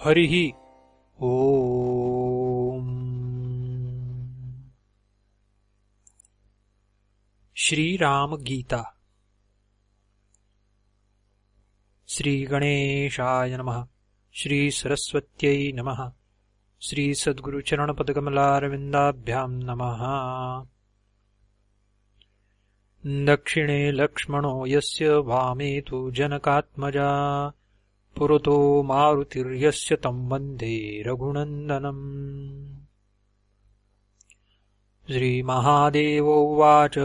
हरिः ओम। श्री राम गीता। श्री गणेशाय नमः। श्री सरस्वत्यै नमः। श्री सद्गुरु चरण पद्कमलारविन्दाभ्यां नमः। दक्षिणे लक्ष्मणो यस्य वामे तु जनकात्मजा पुरतो मारुतिर्यस्य तं वन्दे रघुनन्दनम्। श्रीमहादेव उवाच।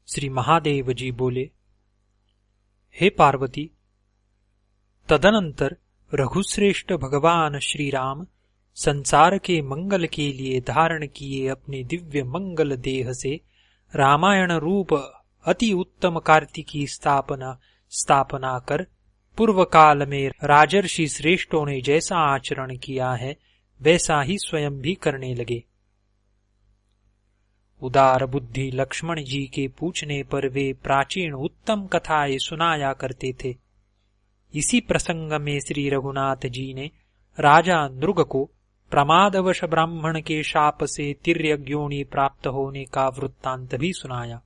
श्री महादेव जी बोले, हे पार्वती, तदनंतर रघुश्रेष्ठ भगवान श्री राम संसार के मंगल के लिए धारण किए अपने दिव्य मंगल देह से रामायण रूप अति उत्तम कार्तिकी स्थापना कर पूर्व काल में राजर्षि श्रेष्ठों ने जैसा आचरण किया है वैसा ही स्वयं भी करने लगे। उदार बुद्धि लक्ष्मण जी के पूछने पर वे प्राचीन उत्तम कथाएं सुनाया करते थे। इसी प्रसंग में श्री रघुनाथ जी ने राजा नृग को प्रमादवश ब्राह्मण के शाप से तिर्यग्योनि प्राप्त होने का वृत्तांत भी सुनाया।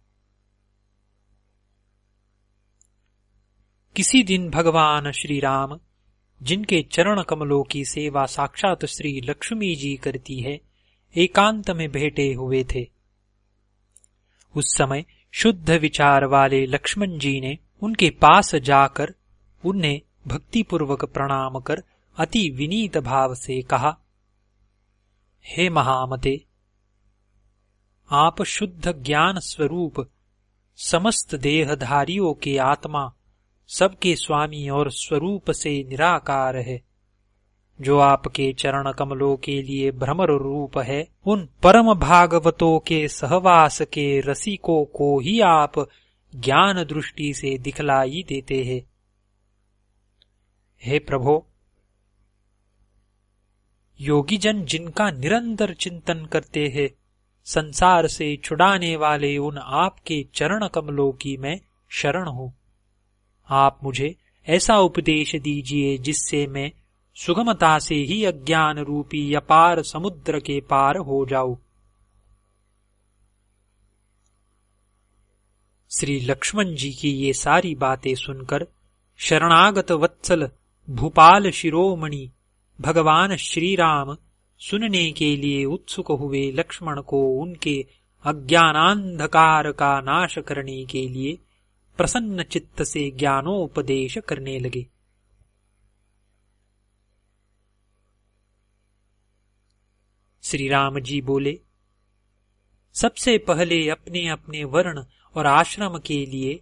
किसी दिन भगवान श्री राम, जिनके चरण कमलों की सेवा साक्षात श्री लक्ष्मी जी करती है, एकांत में बैठे हुए थे। उस समय शुद्ध विचार वाले लक्ष्मण जी ने उनके पास जाकर उन्हें भक्तिपूर्वक प्रणाम कर अति विनीत भाव से कहा, हे महामते, आप शुद्ध ज्ञान स्वरूप समस्त देहधारियों के आत्मा, सबके स्वामी और स्वरूप से निराकार है, जो आपके चरण कमलों के लिए भ्रमर रूप है। उन परम भागवतों के सहवास के रसिकों को ही आप ज्ञान दृष्टि से दिखलाई देते हैं। हे प्रभो, योगी जन जिनका निरंतर चिंतन करते हैं, संसार से छुड़ाने वाले उन आपके चरण कमलों की मैं शरण हूँ। आप मुझे ऐसा उपदेश दीजिए जिससे मैं सुगमता से ही अज्ञान रूपी अपार समुद्र के पार हो जाऊं। श्री लक्ष्मण जी की ये सारी बातें सुनकर शरणागत वत्सल भूपाल शिरोमणि भगवान श्री राम सुनने के लिए उत्सुक हुए लक्ष्मण को उनके अज्ञानांधकार का नाश करने के लिए प्रसन्न चित्त से ज्ञानोपदेश करने लगे। श्री राम जी बोले, सबसे पहले अपने अपने वर्ण और आश्रम के लिए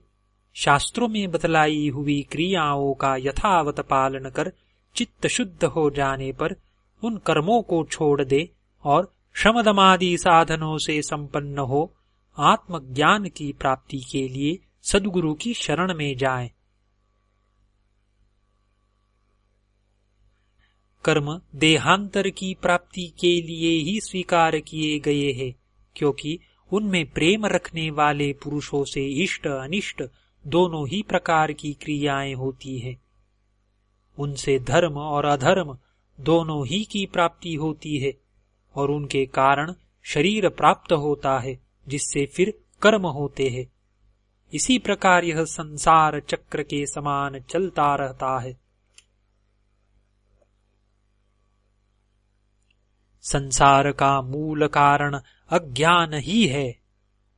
शास्त्रों में बतलाई हुई क्रियाओं का यथावत पालन कर चित्त शुद्ध हो जाने पर उन कर्मों को छोड़ दे और शमदमादि साधनों से संपन्न हो आत्मज्ञान की प्राप्ति के लिए सद्गुरु की शरण में जाएं। कर्म देहांतर की प्राप्ति के लिए ही स्वीकार किए गए हैं, क्योंकि उनमें प्रेम रखने वाले पुरुषों से इष्ट अनिष्ट दोनों ही प्रकार की क्रियाएं होती है। उनसे धर्म और अधर्म दोनों ही की प्राप्ति होती है और उनके कारण शरीर प्राप्त होता है, जिससे फिर कर्म होते हैं। इसी प्रकार यह संसार चक्र के समान चलता रहता है। संसार का मूल कारण अज्ञान ही है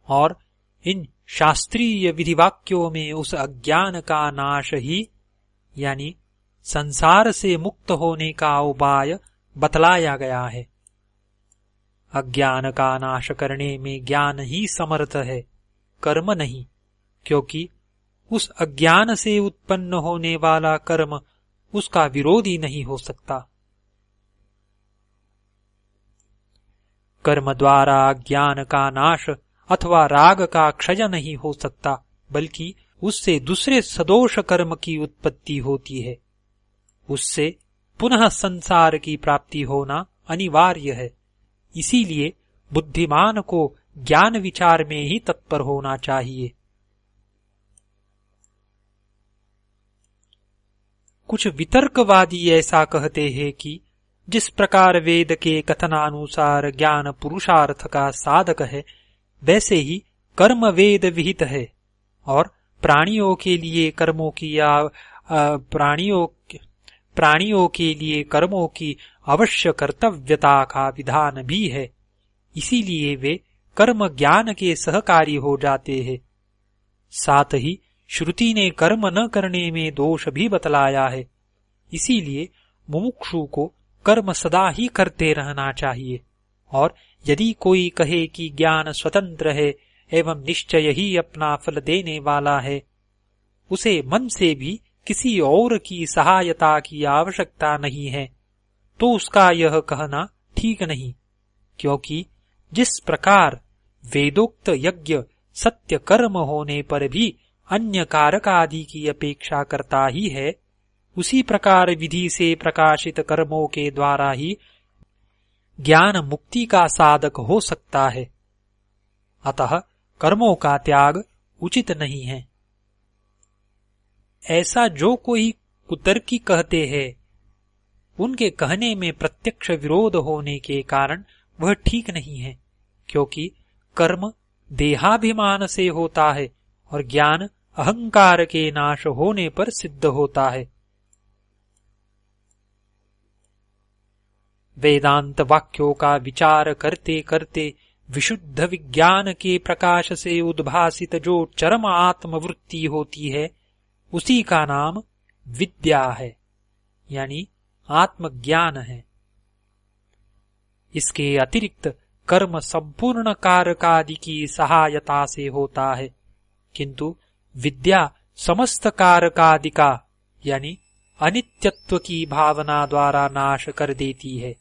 और इन शास्त्रीय विधिवाक्यों में उस अज्ञान का नाश ही यानी संसार से मुक्त होने का उपाय बतलाया गया है। अज्ञान का नाश करने में ज्ञान ही समर्थ है, कर्म नहीं, क्योंकि उस अज्ञान से उत्पन्न होने वाला कर्म उसका विरोधी नहीं हो सकता। कर्म द्वारा अज्ञान का नाश अथवा राग का क्षय नहीं हो सकता, बल्कि उससे दूसरे सदोष कर्म की उत्पत्ति होती है। उससे पुनः संसार की प्राप्ति होना अनिवार्य है। इसीलिए बुद्धिमान को ज्ञान विचार में ही तत्पर होना चाहिए। कुछ वितर्कवादी ऐसा कहते हैं कि जिस प्रकार वेद के कथनानुसार ज्ञान पुरुषार्थ का साधक है, वैसे ही कर्म वेद विहित है और प्राणियों के लिए कर्मों की अवश्य कर्तव्यता का विधान भी है। इसीलिए वे कर्म ज्ञान के सहकारी हो जाते हैं। साथ ही श्रुति ने कर्म न करने में दोष भी बतलाया है। इसीलिए मुमुक्षु को कर्म सदा ही करते रहना चाहिए। और यदि कोई कहे कि ज्ञान स्वतंत्र है एवं निश्चय ही अपना फल देने वाला है, उसे मन से भी किसी और की सहायता की आवश्यकता नहीं है, तो उसका यह कहना ठीक नहीं। क्योंकि जिस प्रकार वेदोक्त यज्ञ सत्य कर्म होने पर भी अन्य कारक आदि की अपेक्षा करता ही है, उसी प्रकार विधि से प्रकाशित कर्मों के द्वारा ही ज्ञान मुक्ति का साधक हो सकता है। अतः कर्मों का त्याग उचित नहीं है। ऐसा जो कोई कुतर्की कहते हैं, उनके कहने में प्रत्यक्ष विरोध होने के कारण वह ठीक नहीं है। क्योंकि कर्म देहाभिमान से होता है और ज्ञान अहंकार के नाश होने पर सिद्ध होता है। वेदांत वाक्यों का विचार करते करते विशुद्ध विज्ञान के प्रकाश से उद्भासित जो चरम आत्मवृत्ति होती है, उसी का नाम विद्या है, यानी आत्मज्ञान है। इसके अतिरिक्त कर्म संपूर्ण कारकादि की सहायता से होता है, किंतु विद्या समस्त कारकादि का यानी अनित्यत्व की भावना द्वारा नाश कर देती है।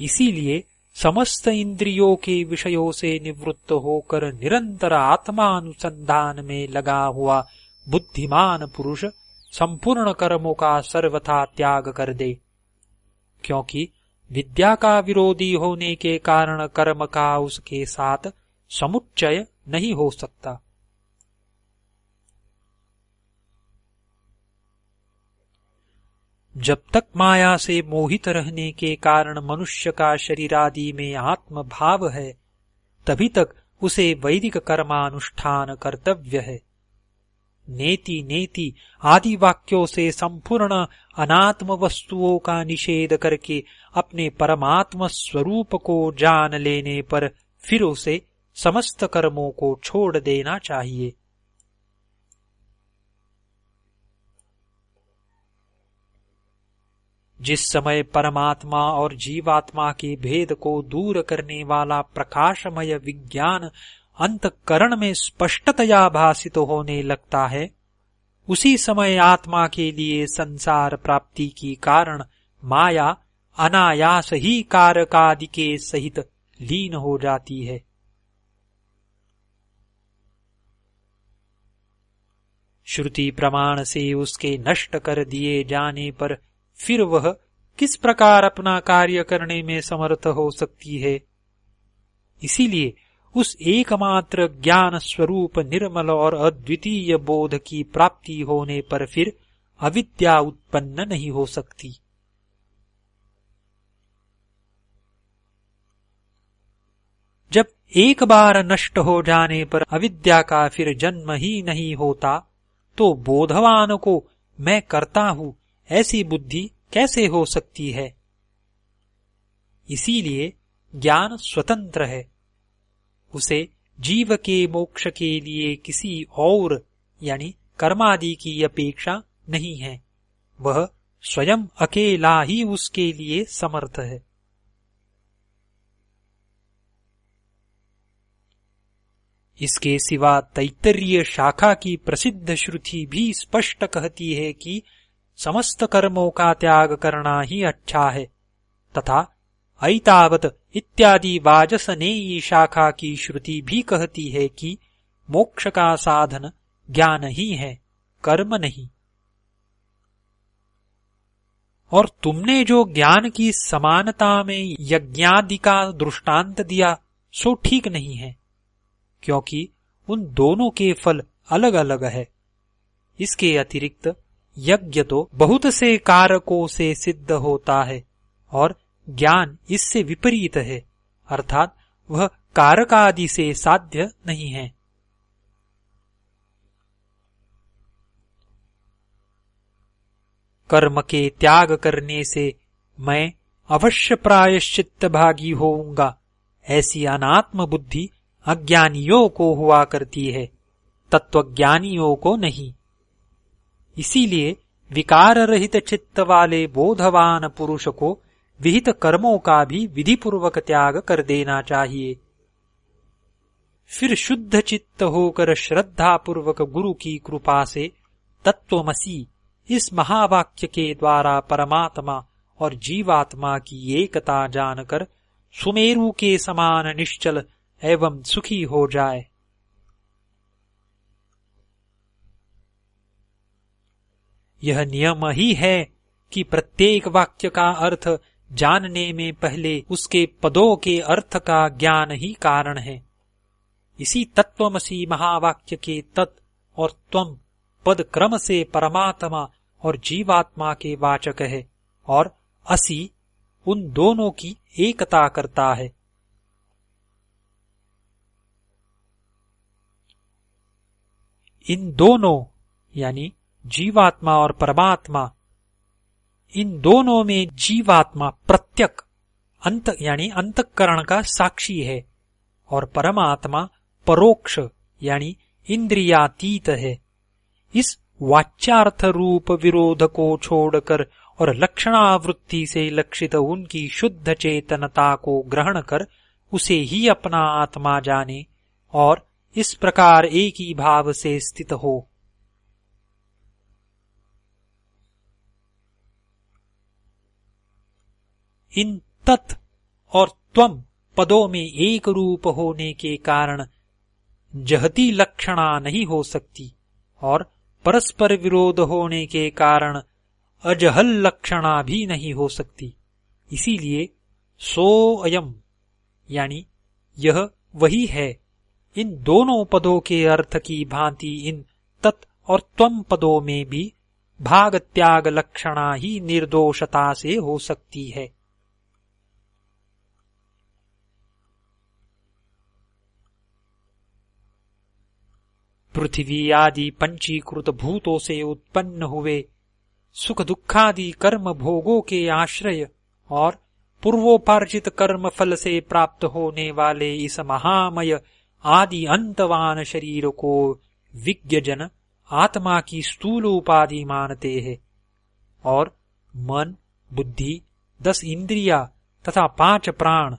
इसीलिए समस्त इंद्रियों के विषयों से निवृत्त होकर निरंतर आत्मानुसंधान में लगा हुआ बुद्धिमान पुरुष संपूर्ण कर्मों का सर्वथा त्याग कर दे। क्योंकि विद्या का विरोधी होने के कारण कर्म का उसके साथ समुच्चय नहीं हो सकता। जब तक माया से मोहित रहने के कारण मनुष्य का शरीर आदि में आत्म भाव है, तभी तक उसे वैदिक कर्मानुष्ठान कर्तव्य है। नेति नेति आदि वाक्यों से संपूर्ण अनात्म वस्तुओं का निषेध करके अपने परमात्म स्वरूप को जान लेने पर फिर उसे समस्त कर्मों को छोड़ देना चाहिए। जिस समय परमात्मा और जीवात्मा के भेद को दूर करने वाला प्रकाशमय विज्ञान अंतःकरण में स्पष्टतया भासित होने लगता है, उसी समय आत्मा के लिए संसार प्राप्ति की कारण माया अनायास ही कारकादि के सहित लीन हो जाती है। श्रुति प्रमाण से उसके नष्ट कर दिए जाने पर फिर वह किस प्रकार अपना कार्य करने में समर्थ हो सकती है। इसीलिए उस एकमात्र ज्ञान स्वरूप निर्मल और अद्वितीय बोध की प्राप्ति होने पर फिर अविद्या उत्पन्न नहीं हो सकती। जब एक बार नष्ट हो जाने पर अविद्या का फिर जन्म ही नहीं होता, तो बोधवान को मैं करता हूं ऐसी बुद्धि कैसे हो सकती है। इसीलिए ज्ञान स्वतंत्र है। उसे जीव के मोक्ष के लिए किसी और यानी कर्मादि की अपेक्षा नहीं है। वह स्वयं अकेला ही उसके लिए समर्थ है। इसके सिवा तैत्तरीय शाखा की प्रसिद्ध श्रुति भी स्पष्ट कहती है कि समस्त कर्मों का त्याग करना ही अच्छा है, तथा ऐतावत इत्यादि वाजसनेयी शाखा की श्रुति भी कहती है कि मोक्ष का साधन ज्ञान ही है, कर्म नहीं। और तुमने जो ज्ञान की समानता में यज्ञादि का दृष्टांत दिया सो ठीक नहीं है, क्योंकि उन दोनों के फल अलग अलग है। इसके अतिरिक्त यज्ञ तो बहुत से कारकों से सिद्ध होता है और ज्ञान इससे विपरीत है, अर्थात वह कारक आदि से साध्य नहीं है। कर्म के त्याग करने से मैं अवश्य प्रायश्चित्त भागी होऊंगा, ऐसी अनात्म बुद्धि अज्ञानियों को हुआ करती है, तत्वज्ञानियों को नहीं। इसीलिए विकार रहित चित्त वाले बोधवान पुरुष को विहित कर्मों का भी विधिपूर्वक त्याग कर देना चाहिए। फिर शुद्ध चित्त होकर श्रद्धा पूर्वक गुरु की कृपा से तत्वमसि इस महावाक्य के द्वारा परमात्मा और जीवात्मा की एकता जानकर सुमेरु के समान निश्चल एवं सुखी हो जाए। यह नियम ही है कि प्रत्येक वाक्य का अर्थ जानने में पहले उसके पदों के अर्थ का ज्ञान ही कारण है। इसी तत्वमसि महावाक्य के तत् और त्वम पद क्रम से परमात्मा और जीवात्मा के वाचक है और असि उन दोनों की एकता करता है। इन दोनों यानी जीवात्मा और परमात्मा, इन दोनों में जीवात्मा प्रत्यक अंत यानी अंतःकरण का साक्षी है और परमात्मा परोक्ष यानी इंद्रियातीत है। इस वाच्यार्थ रूप विरोध को छोड़कर और लक्षणावृत्ति से लक्षित उनकी शुद्ध चेतनता को ग्रहण कर उसे ही अपना आत्मा जाने और इस प्रकार एक ही भाव से स्थित हो। इन तत् और त्वम पदों में एक रूप होने के कारण जहती लक्षणा नहीं हो सकती और परस्पर विरोध होने के कारण अजहल लक्षणा भी नहीं हो सकती। इसीलिए सो अयम यानी यह वही है। इन दोनों पदों के अर्थ की भांति इन तत् और त्वम पदों में भी भाग त्याग लक्षणा ही निर्दोषता से हो सकती है। पृथ्वी आदि पंचीकृत भूतों से उत्पन्न हुए सुख दुखादि कर्म भोगों के आश्रय और पूर्वोपार्जित कर्म फल से प्राप्त होने वाले इस महामय आदि अंतवान शरीर को विज्ञजन आत्मा की स्थूल उपाधि मानते हैं और मन, बुद्धि, 10 इंद्रिया तथा 5 प्राण,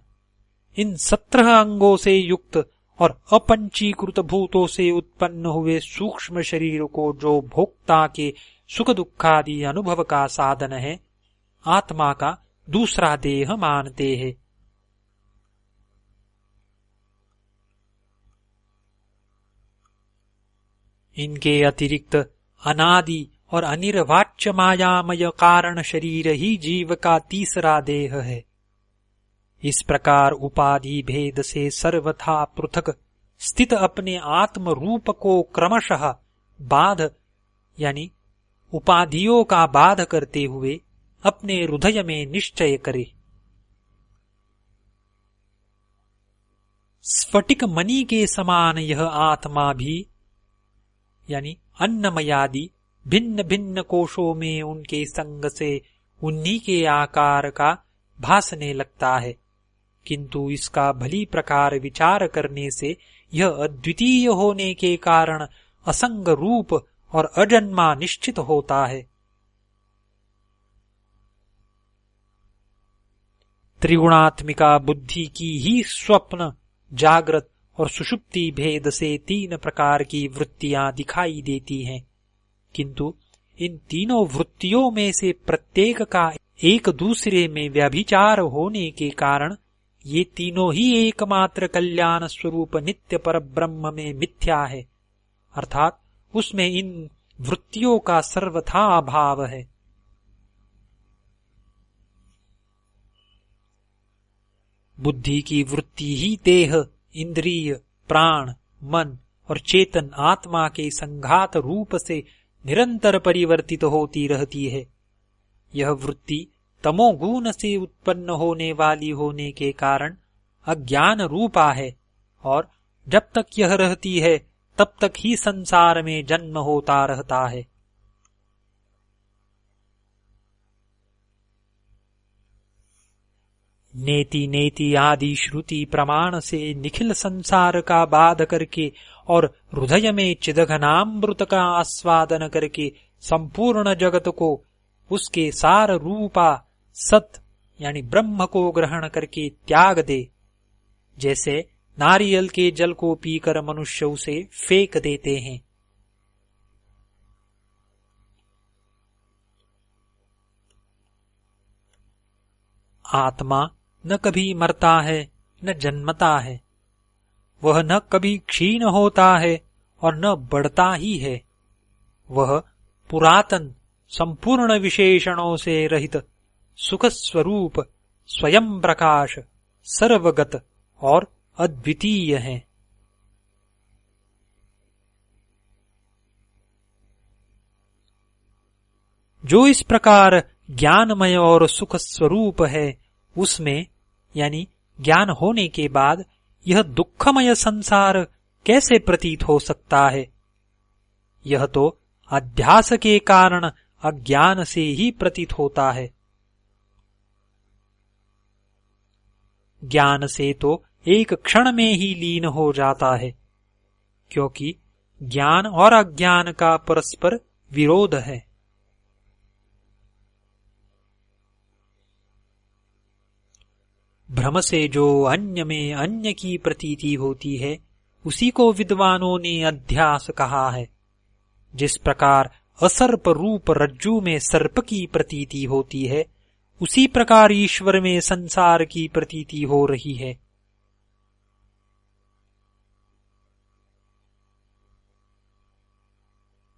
इन 17 अंगों से युक्त और अपंचीकृत भूतों से उत्पन्न हुए सूक्ष्म शरीर को जो भोक्ता के सुख दुखादि अनुभव का साधन है, आत्मा का दूसरा देह मानते हैं। इनके अतिरिक्त अनादि और अनिर्वाच्य मायामय कारण शरीर ही जीव का तीसरा देह है। इस प्रकार उपाधि भेद से सर्वथा पृथक स्थित अपने आत्म रूप को क्रमशः बाध यानी उपाधियों का बाध करते हुए अपने हृदय में निश्चय करे। स्फटिक मणि के समान यह आत्मा भी यानी अन्नमयादि भिन्न भिन्न कोशों में उनके संग से उन्हीं के आकार का भासने लगता है, किंतु इसका भली प्रकार विचार करने से यह अद्वितीय होने के कारण असंग रूप और अजन्मा निश्चित होता है। त्रिगुणात्मिका बुद्धि की ही स्वप्न, जागृत और सुषुप्ति भेद से 3 प्रकार की वृत्तियां दिखाई देती हैं, किंतु इन तीनों वृत्तियों में से प्रत्येक का एक दूसरे में व्यभिचार होने के कारण ये तीनों ही एकमात्र कल्याण स्वरूप नित्य पर ब्रह्म में मिथ्या है, अर्थात उसमें इन वृत्तियों का सर्वथा अभाव है। बुद्धि की वृत्ति ही देह, इंद्रिय, प्राण, मन और चेतन आत्मा के संघात रूप से निरंतर परिवर्तित होती रहती है। यह वृत्ति तमोगुण से उत्पन्न होने वाली होने के कारण अज्ञान रूपा है और जब तक यह रहती है तब तक ही संसार में जन्म होता रहता है। नेति नेति आदि श्रुति प्रमाण से निखिल संसार का बाध करके और हृदय में चिदघनामृत का आस्वादन करके संपूर्ण जगत को उसके सार रूपा सत यानी ब्रह्म को ग्रहण करके त्याग दे, जैसे नारियल के जल को पीकर मनुष्य उसे फेंक देते हैं। आत्मा न कभी मरता है न जन्मता है, वह न कभी क्षीण होता है और न बढ़ता ही है। वह पुरातन संपूर्ण विशेषणों से रहित सुख स्वरूप स्वयं प्रकाश सर्वगत और अद्वितीय है। जो इस प्रकार ज्ञानमय और सुख स्वरूप है, उसमें यानी ज्ञान होने के बाद यह दुखमय संसार कैसे प्रतीत हो सकता है? यह तो अध्यास के कारण अज्ञान से ही प्रतीत होता है। ज्ञान से तो एक क्षण में ही लीन हो जाता है, क्योंकि ज्ञान और अज्ञान का परस्पर विरोध है। भ्रम से जो अन्य में अन्य की प्रतीति होती है, उसी को विद्वानों ने अध्यास कहा है। जिस प्रकार असर्प रूप रज्जु में सर्प की प्रतीति होती है, उसी प्रकार ईश्वर में संसार की प्रतीति हो रही है।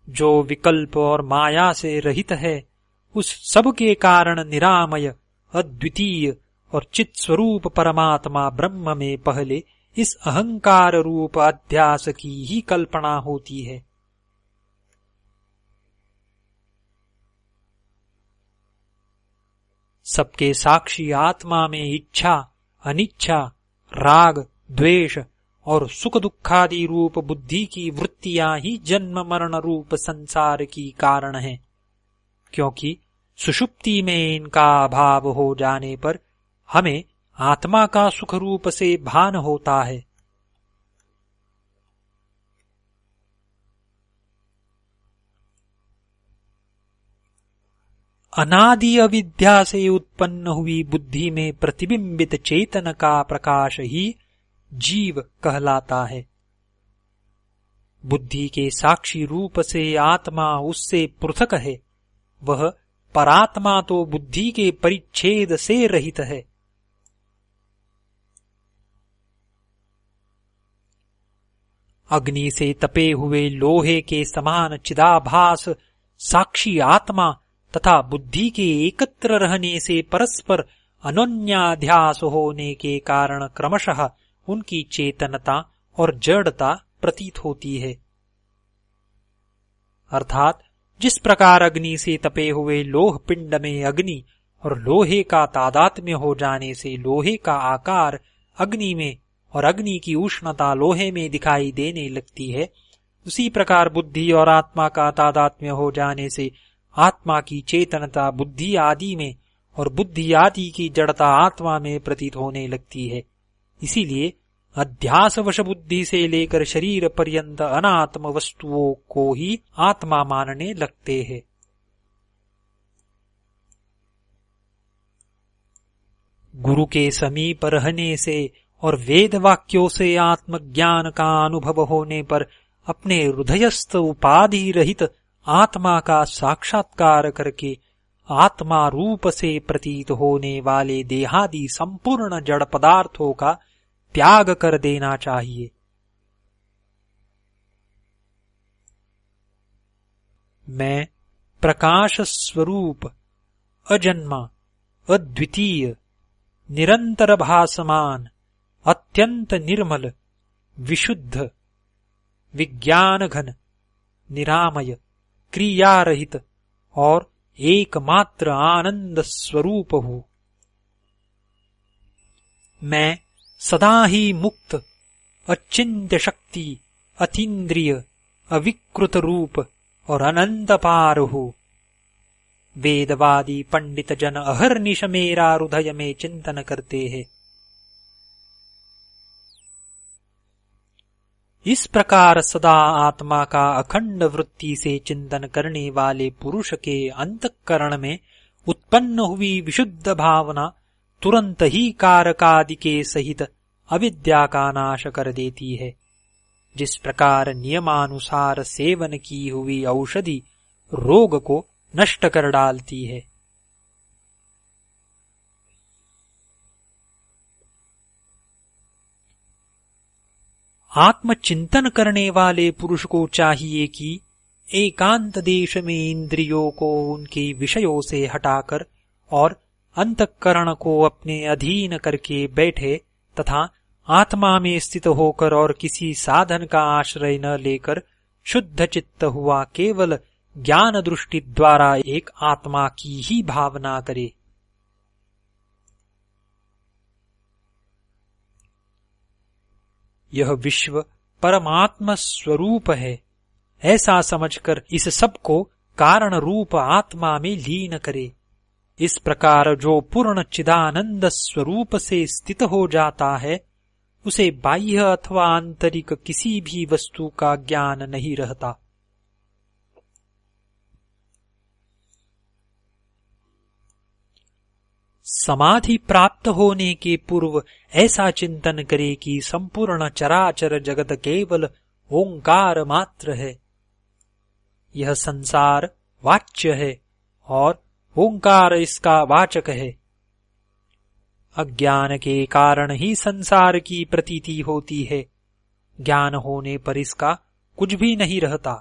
जो विकल्प और माया से रहित है, उस सब के कारण निरामय अद्वितीय और चित स्वरूप परमात्मा ब्रह्म में पहले इस अहंकार रूप अध्यास की ही कल्पना होती है। सबके साक्षी आत्मा में इच्छा, अनिच्छा, राग, द्वेष और सुख दुखादि रूप बुद्धि की वृत्तियां ही जन्म मरण रूप संसार की कारण हैं, क्योंकि सुषुप्ति में इनका अभाव हो जाने पर हमें आत्मा का सुख रूप से भान होता है। अनादि अविद्या से उत्पन्न हुई बुद्धि में प्रतिबिंबित चेतन का प्रकाश ही जीव कहलाता है। बुद्धि के साक्षी रूप से आत्मा उससे पृथक है, वह परात्मा तो बुद्धि के परिच्छेद से रहित है। अग्नि से तपे हुए लोहे के समान चिदाभास साक्षी आत्मा तथा बुद्धि के एकत्र रहने से परस्पर अनन्याध्यास होने के कारण क्रमशः उनकी चेतनता और जड़ता प्रतीत होती है। अर्थात जिस प्रकार अग्नि से तपे हुए लोह पिंड में अग्नि और लोहे का तादात्म्य हो जाने से लोहे का आकार अग्नि में और अग्नि की उष्णता लोहे में दिखाई देने लगती है, उसी प्रकार बुद्धि और आत्मा का तादात्म्य हो जाने से आत्मा की चेतनता बुद्धि आदि में और बुद्धि आदि की जड़ता आत्मा में प्रतीत होने लगती है। इसीलिए अध्यासवश बुद्धि से लेकर शरीर पर्यंत अनात्म वस्तुओं को ही आत्मा मानने लगते हैं। गुरु के समीप रहने से और वेद वाक्यों से आत्मज्ञान का अनुभव होने पर अपने हृदयस्थ उपाधि रहित आत्मा का साक्षात्कार करके आत्मा रूप से प्रतीत होने वाले देहादि संपूर्ण जड़ पदार्थों का त्याग कर देना चाहिए। मैं प्रकाश स्वरूप, अजन्मा, अद्वितीय, निरंतर भासमान, अत्यंत निर्मल, विशुद्ध, विज्ञान घन, निरामय, क्रिया रहित और एकमात्र आनंद स्वरूप हूँ। मैं सदा ही मुक्त, अचिंत्य शक्ति, अतीन्द्रिय, अविकृत रूप और अनंत पार हूँ। वेदवादी पंडित जन अहर्निश मेरा हृदय में चिंतन करते हैं। इस प्रकार सदा आत्मा का अखंड वृत्ति से चिंतन करने वाले पुरुष के अंतःकरण में उत्पन्न हुई विशुद्ध भावना तुरंत ही कारकादि के सहित अविद्या का नाश कर देती है। जिस प्रकार नियमानुसार सेवन की हुई औषधि रोग को नष्ट कर डालती है। आत्मचिंतन करने वाले पुरुष को चाहिए कि एकांत देश में इंद्रियों को उनके विषयों से हटाकर और अंतःकरण को अपने अधीन करके बैठे तथा आत्मा में स्थित होकर और किसी साधन का आश्रय न लेकर शुद्ध चित्त हुआ केवल ज्ञान दृष्टि द्वारा एक आत्मा की ही भावना करे। यह विश्व परमात्मा स्वरूप है ऐसा समझकर इस सब को कारण रूप आत्मा में लीन करे। इस प्रकार जो पूर्ण चिदानंद स्वरूप से स्थित हो जाता है उसे बाह्य अथवा आंतरिक किसी भी वस्तु का ज्ञान नहीं रहता। समाधि प्राप्त होने के पूर्व ऐसा चिंतन करे कि संपूर्ण चराचर जगत केवल ओंकार मात्र है। यह संसार वाच्य है और ओंकार इसका वाचक है। अज्ञान के कारण ही संसार की प्रतीति होती है, ज्ञान होने पर इसका कुछ भी नहीं रहता।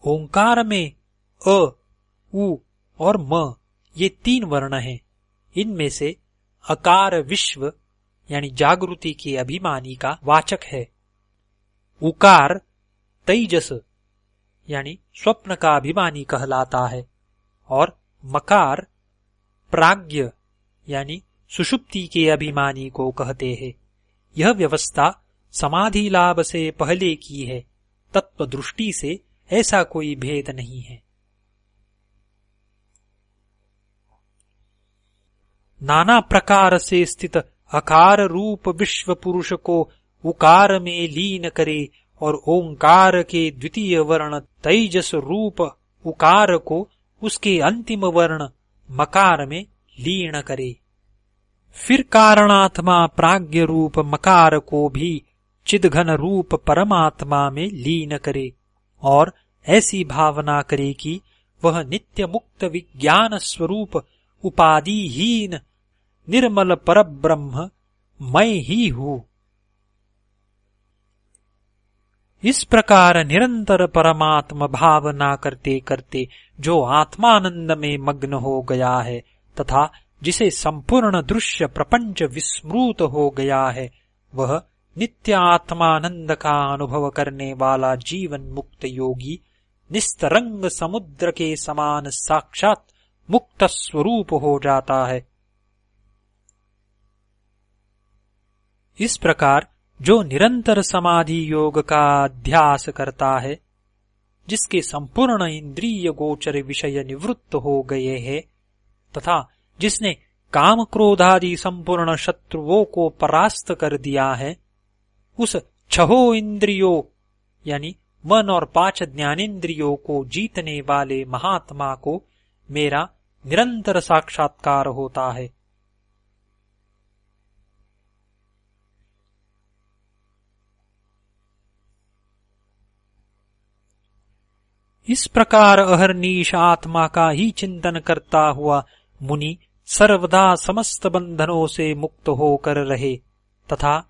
ओंकार में अ, उ और म ये तीन वर्ण हैं। इनमें से अकार विश्व यानी जागृति के अभिमानी का वाचक है। उकार तेजस यानी स्वप्न का अभिमानी कहलाता है और मकार प्राज्ञ यानी सुषुप्ति के अभिमानी को कहते हैं। यह व्यवस्था समाधि लाभ से पहले की है। तत्व दृष्टि से ऐसा कोई भेद नहीं है। नाना प्रकार से स्थित अकार रूप विश्व पुरुष को उकार में लीन करे और ओंकार के द्वितीय वर्ण तेजस रूप उकार को उसके अंतिम वर्ण मकार में लीन करे। फिर कारणात्मा प्राज्ञ रूप मकार को भी चिदघन रूप परमात्मा में लीन करे और ऐसी भावना करे कि वह नित्य मुक्त विज्ञान स्वरूप उपाधिहीन निर्मल परब्रह्म मैं ही हूँ। इस प्रकार निरंतर परमात्मा भावना करते करते जो आत्मानंद में मग्न हो गया है तथा जिसे संपूर्ण दृश्य प्रपंच विस्मृत हो गया है, वह नित्य आत्मानंद का अनुभव करने वाला जीवन मुक्त योगी निस्तरंग समुद्र के समान साक्षात मुक्त स्वरूप हो जाता है। इस प्रकार जो निरंतर समाधि योग का अध्यास करता है, जिसके संपूर्ण इंद्रिय गोचर विषय निवृत्त हो गए हैं तथा जिसने काम क्रोधादि संपूर्ण शत्रुओं को परास्त कर दिया है, उस छहों इंद्रियों यानी मन और 5 ज्ञानेन्द्रियों को जीतने वाले महात्मा को मेरा निरंतर साक्षात्कार होता है। इस प्रकार अहर्निश आत्मा का ही चिंतन करता हुआ मुनि सर्वदा समस्त बंधनों से मुक्त होकर रहे तथा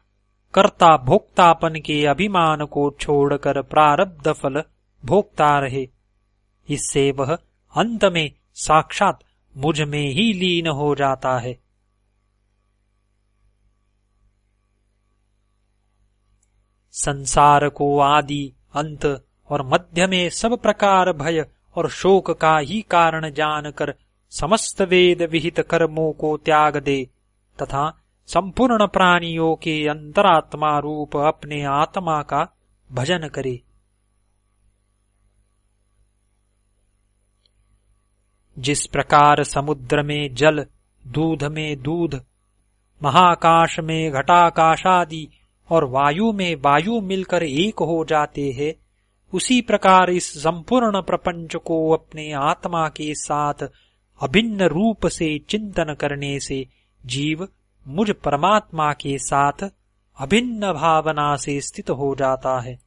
कर्ता भोक्तापन के अभिमान को छोड़कर प्रारब्ध फल भोगता रहे। इससे वह अंत में साक्षात मुझ में ही लीन हो जाता है। संसार को आदि, अंत और मध्य में सब प्रकार भय और शोक का ही कारण जानकर समस्त वेद विहित कर्मों को त्याग दे तथा संपूर्ण प्राणियों के अंतरात्मा रूप अपने आत्मा का भजन करे। जिस प्रकार समुद्र में जल, दूध में दूध, महाकाश में घटाकाश आदि और वायु में वायु मिलकर एक हो जाते हैं, उसी प्रकार इस संपूर्ण प्रपंच को अपने आत्मा के साथ अभिन्न रूप से चिंतन करने से जीव मुझ परमात्मा के साथ अभिन्न भावना से स्थित हो जाता है।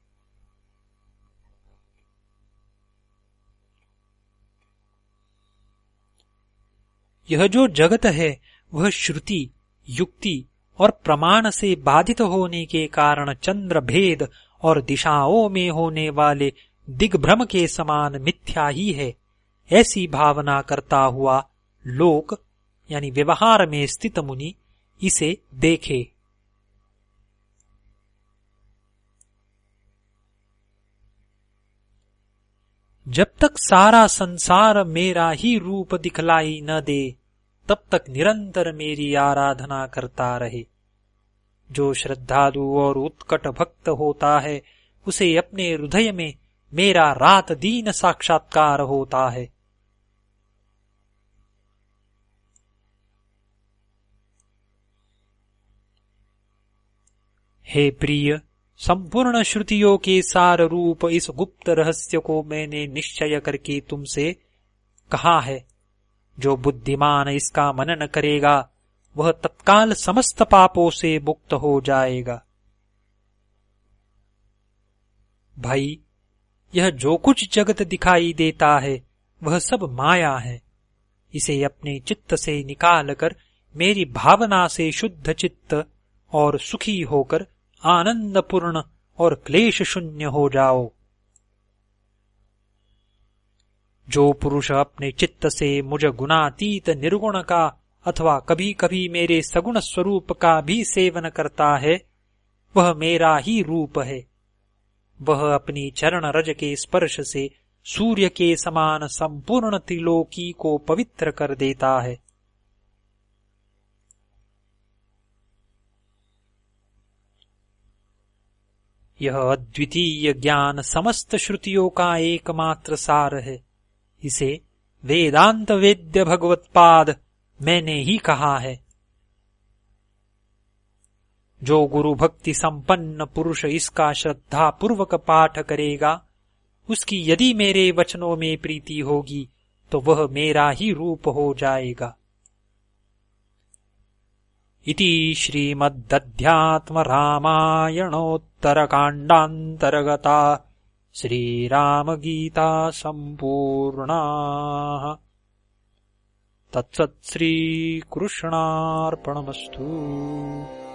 यह जो जगत है वह श्रुति, युक्ति और प्रमाण से बाधित होने के कारण चंद्र भेद और दिशाओं में होने वाले दिग्भ्रम के समान मिथ्या ही है, ऐसी भावना करता हुआ लोक यानी व्यवहार में स्थित मुनि इसे देखे। जब तक सारा संसार मेरा ही रूप दिखलाई न दे तब तक निरंतर मेरी आराधना करता रहे। जो श्रद्धालु और उत्कट भक्त होता है उसे अपने हृदय में मेरा रात दिन साक्षात्कार होता है। हे प्रिय, संपूर्ण श्रुतियों के सार रूप इस गुप्त रहस्य को मैंने निश्चय करके तुमसे कहा है। जो बुद्धिमान इसका मनन करेगा वह तत्काल समस्त पापों से मुक्त हो जाएगा। भाई, यह जो कुछ जगत दिखाई देता है वह सब माया है। इसे अपने चित्त से निकालकर मेरी भावना से शुद्ध चित्त और सुखी होकर आनंदपूर्ण और क्लेश शून्य हो जाओ। जो पुरुष अपने चित्त से मुझ गुणातीत निर्गुण का अथवा कभी कभी मेरे सगुण स्वरूप का भी सेवन करता है वह मेरा ही रूप है। वह अपनी चरण रज के स्पर्श से सूर्य के समान संपूर्ण त्रिलोकी को पवित्र कर देता है। यह अद्वितीय ज्ञान समस्त श्रुतियों का एकमात्र सार है। इसे वेदांत वेद्य भगवत्पाद मैंने ही कहा है। जो गुरु भक्ति संपन्न पुरुष इसका श्रद्धा पूर्वक पाठ करेगा उसकी यदि मेरे वचनों में प्रीति होगी तो वह मेरा ही रूप हो जाएगा। इति श्रीमद्अध्यात्म रामायणोत्तरकाण्डान्तर्गता श्रीरामगीता सम्पूर्णा। तत्सत् श्रीकृष्णार्पणमस्तु।